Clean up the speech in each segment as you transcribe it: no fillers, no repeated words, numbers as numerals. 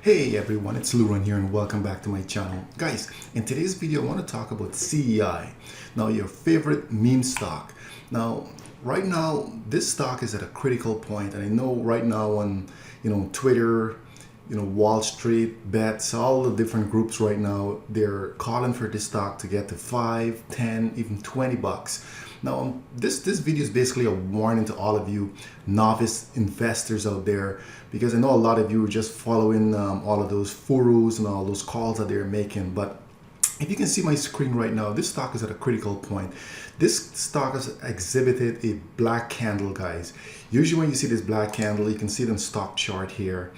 Hey everyone, it's Luron here and welcome back to my channel. Guys, in today's video I want to talk about CEI. Now, your favorite meme stock. Now, right now this stock is at a critical point, and I know right now on Twitter, Wall Street bets, all the different groups right now, they're calling for this stock to get to 5, 10, even 20 bucks. Now, this video is basically a warning to all of you novice investors out there, because I know a lot of you are just following all of those furrows and all those calls that they're making. But if you can see my screen right now, this stock is at a critical point. This stock has exhibited a black candle, guys. Usually when you see this black candle, you can see it in stock chart here.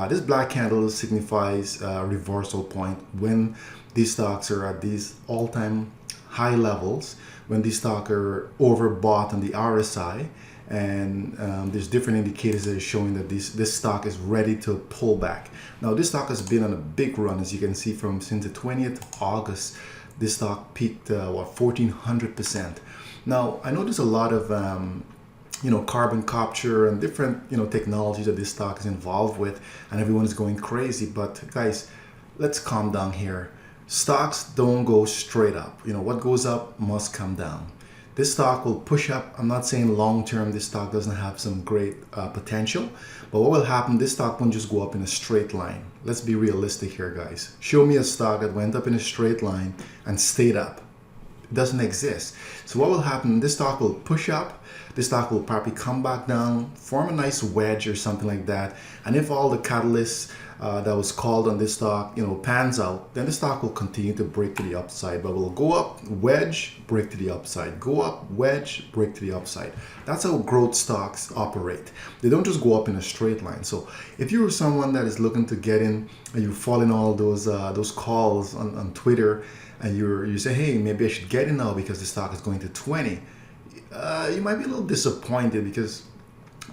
This black candle signifies a reversal point when these stocks are at these all-time high levels, when these stocks are overbought on the RSI, and there's different indicators that are showing that this stock is ready to pull back. Now, this stock has been on a big run, as you can see, from since the 20th of August. This stock peaked 1,400%. Now, I know there's a lot of carbon capture and different technologies that this stock is involved with, and everyone is going crazy. But guys, let's calm down here. Stocks don't go straight up. What goes up must come down. This stock will push up. I'm not saying long term this stock doesn't have some great potential, but what will happen, this stock won't just go up in a straight line. Let's be realistic here, guys. Show me a stock that went up in a straight line and stayed up. It doesn't exist. So what will happen, this stock will push up, this stock will probably come back down, form a nice wedge or something like that. And if all the catalysts that was called on this stock pans out, then the stock will continue to break to the upside, but will go up, wedge, break to the upside, go up, wedge, break to the upside. That's how growth stocks operate. They don't just go up in a straight line. So if you're someone that is looking to get in and you fall in all those calls on Twitter, and you say, hey, maybe I should get in now because the stock is going to 20, you might be a little disappointed, because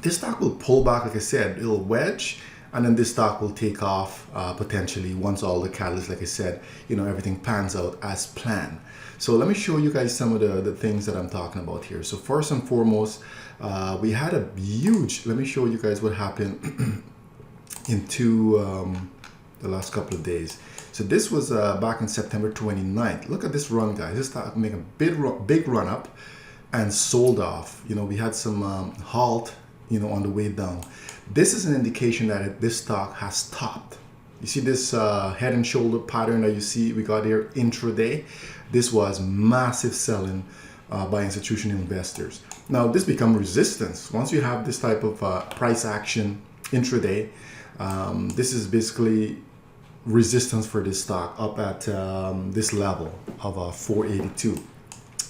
this stock will pull back. Like I said, it'll wedge, and then this stock will take off potentially once all the catalysts, like I said, everything pans out as planned. So let me show you guys some of the things that I'm talking about here. So first and foremost, we had a huge, let me show you guys what happened into the last couple of days. So this was back on September 29th. Look at this run, guys. This stock made a big run up and sold off. We had some halt on the way down. This is an indication that this stock has topped. You see this head and shoulder pattern that you see we got here intraday? This was massive selling by institutional investors. Now, this becomes resistance. Once you have this type of price action intraday, this is basically resistance for this stock up at this level of 482.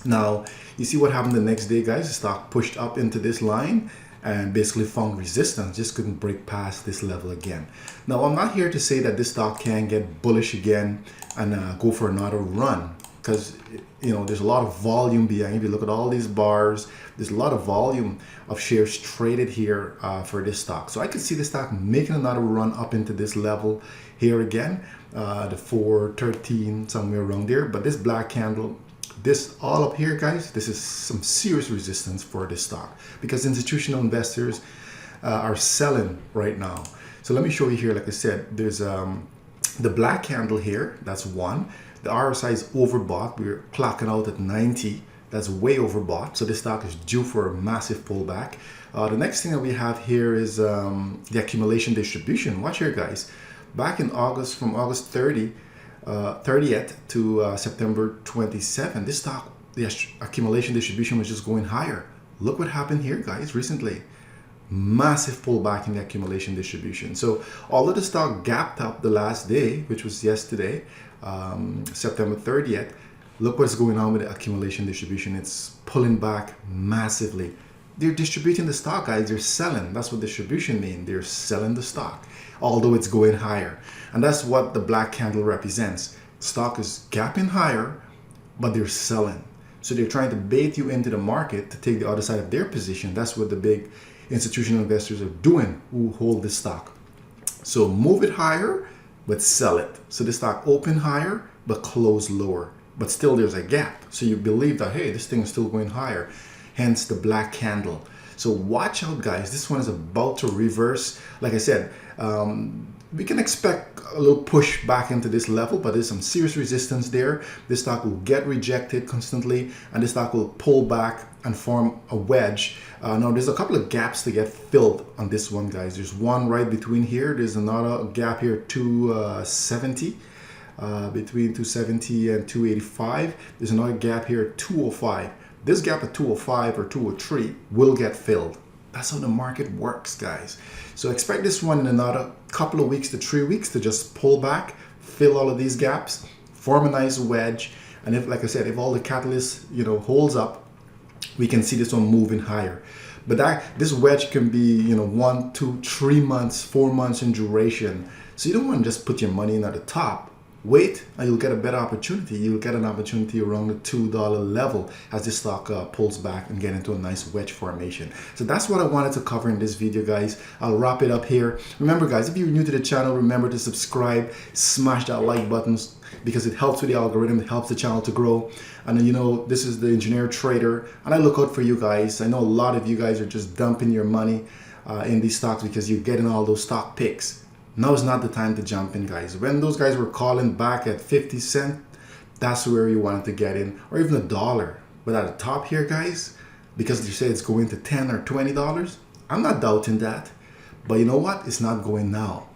Now, you see what happened the next day, guys? The stock pushed up into this line and basically found resistance, just couldn't break past this level again. Now, I'm not here to say that this stock can get bullish again and go for another run, because there's a lot of volume behind. If you look at all these bars, there's a lot of volume of shares traded here for this stock. So I could see the stock making another run up into this level here again, the 413, somewhere around there. But this black candle, this all up here, guys, this is some serious resistance for this stock, because institutional investors are selling right now. So let me show you here. Like I said, there's the black candle here. That's one. The RSI is overbought. We're clocking out at 90. That's way overbought. So this stock is due for a massive pullback. The next thing that we have here is the accumulation distribution. Watch here, guys. Back in August, from August 30th to September 27, this stock, the accumulation distribution was just going higher. Look what happened here, guys, recently. Massive pullback in the accumulation distribution. So although the stock gapped up the last day, which was yesterday, September 30th, look what's going on with the accumulation distribution. It's pulling back massively. They're distributing the stock, guys. They're selling. That's what distribution means. They're selling the stock, although it's going higher. And that's what the black candle represents. Stock is gapping higher, but they're selling. So they're trying to bait you into the market to take the other side of their position. That's what the big institutional investors are doing who hold this stock. So move it higher, but sell it. So the stock open higher, but close lower. But still there's a gap. So you believe that, hey, this thing is still going higher. Hence the black candle. So watch out, guys. This one is about to reverse. Like I said, we can expect a little push back into this level, but there's some serious resistance there. This stock will get rejected constantly, and this stock will pull back and form a wedge. Now there's a couple of gaps to get filled on this one, guys. There's one right between here. There's another gap here, 270. Between 270 and 285. There's another gap here, 205. This gap at 205 or 203 will get filled. That's how the market works, guys. So expect this one in another couple of weeks to 3 weeks to just pull back, fill all of these gaps, form a nice wedge. And if, like I said, if all the catalyst, holds up, we can see this one moving higher. But this wedge can be, 1, 2, 3 months, 4 months in duration. So you don't want to just put your money in at the top. Wait and you'll get a better opportunity. You'll get an opportunity around the $2 level as this stock pulls back and get into a nice wedge formation. So that's what I wanted to cover in this video, guys. I'll wrap it up here. Remember, guys, if you're new to the channel, remember to subscribe, smash that like button because it helps with the algorithm. It helps the channel to grow. And this is the Engineer Trader, and I look out for you guys. I know a lot of you guys are just dumping your money in these stocks because you're getting all those stock picks. Now is not the time to jump in, guys. When those guys were calling back at 50 cents, that's where you wanted to get in, or even $1. But at the top here, guys, because you say it's going to $10 or $20, I'm not doubting that. But you know what? It's not going now.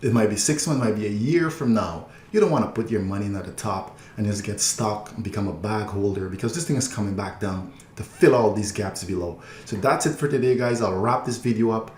It might be 6 months, might be a year from now. You don't want to put your money in at the top and just get stuck and become a bag holder, because this thing is coming back down to fill all these gaps below. So that's it for today, guys. I'll wrap this video up.